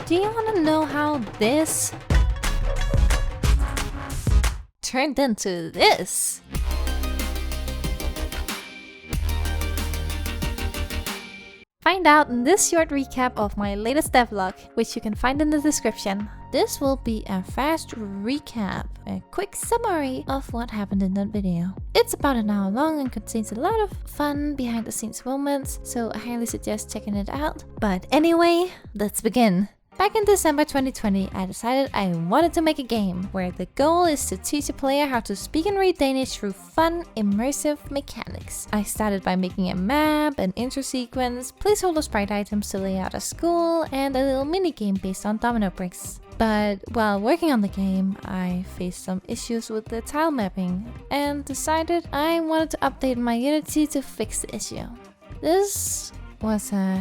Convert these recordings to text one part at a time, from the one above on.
Do you want to know how this turned into this? Find out in this short recap of my latest devlog, which you can find in the description. This will be a fast recap, a quick summary of what happened in that video. It's about an hour long and contains a lot of fun behind the scenes moments, so I highly suggest checking it out. But anyway, let's begin. Back in December 2020, I decided I wanted to make a game where the goal is to teach a player how to speak and read Danish through fun, immersive mechanics. I started by making a map, an intro sequence, placeholder sprite items to lay out a school, and a little minigame based on domino bricks. But while working on the game, I faced some issues with the tile mapping and decided I wanted to update my Unity to fix the issue. This was a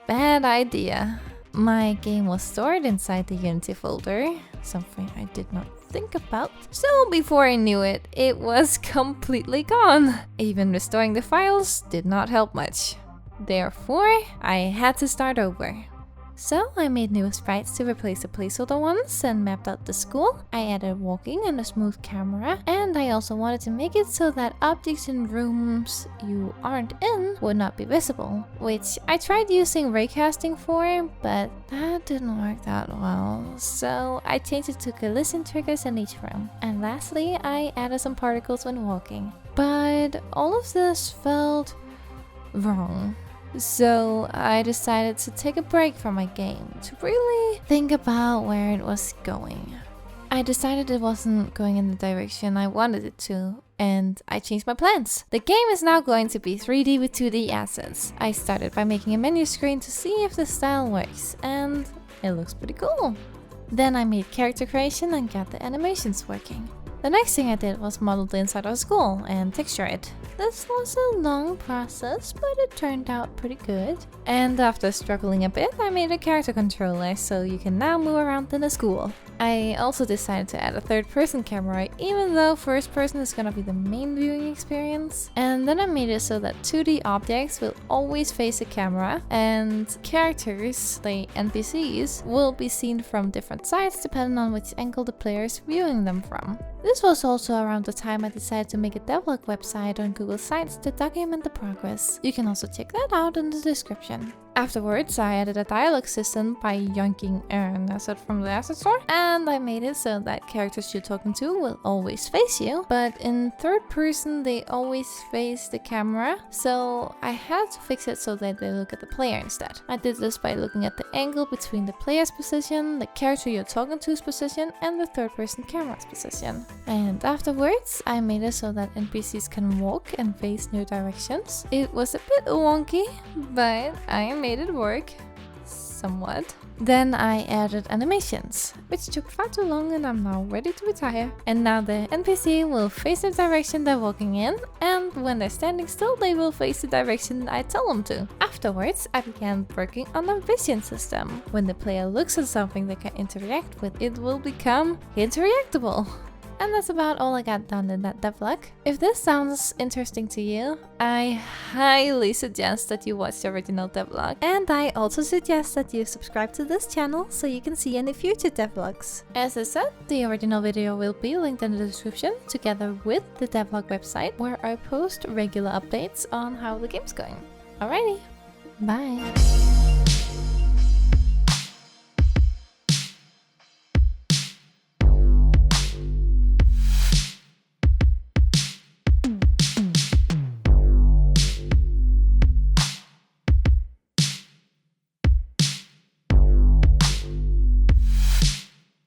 bad idea. My game was stored inside the Unity folder, something I did not think about. So before I knew it, it was completely gone. Even restoring the files did not help much. Therefore, I had to start over. So I made new sprites to replace the placeholder ones and mapped out the school. I added walking and a smooth camera, and I also wanted to make it so that objects in rooms you aren't in would not be visible, which I tried using raycasting for, but that didn't work that well. So I changed it to collision triggers in each room. And lastly, I added some particles when walking. But all of this felt wrong. So I decided to take a break from my game to really think about where it was going. I decided it wasn't going in the direction I wanted it to, and I changed my plans. The game is now going to be 3D with 2D assets. I started by making a menu screen to see if the style works, and it looks pretty cool. Then I made character creation and got the animations working. The next thing I did was model the inside of a school and texture it. This was a long process, but it turned out pretty good. And after struggling a bit, I made a character controller so you can now move around in the school. I also decided to add a third-person camera, even though first-person is gonna be the main viewing experience. And then I made it so that 2D objects will always face the camera, and characters, the NPCs, will be seen from different sides depending on which angle the player is viewing them from. This was also around the time I decided to make a devlog website on Google Sites to document the progress. You can also check that out in the description. Afterwards, I added a dialogue system by yanking an asset from the asset store, and I made it so that characters you're talking to will always face you, but in third person they always face the camera, so I had to fix it so that they look at the player instead. I did this by looking at the angle between the player's position, the character you're talking to's position, and the third person camera's position. And afterwards, I made it so that NPCs can walk and face new directions. It was a bit wonky, but I made it work somewhat. Then I added animations, which took far too long, and I'm now ready to retire. And now the NPC will face the direction they're walking in, and when they're standing still, they will face the direction I tell them to. Afterwards, I began working on a vision system. When the player looks at something they can interact with, it will become interactable. And that's about all I got done in that devlog. If this sounds interesting to you, I highly suggest that you watch the original devlog. And I also suggest that you subscribe to this channel so you can see any future devlogs. As I said, the original video will be linked in the description together with the devlog website, where I post regular updates on how the game's going. Alrighty, bye!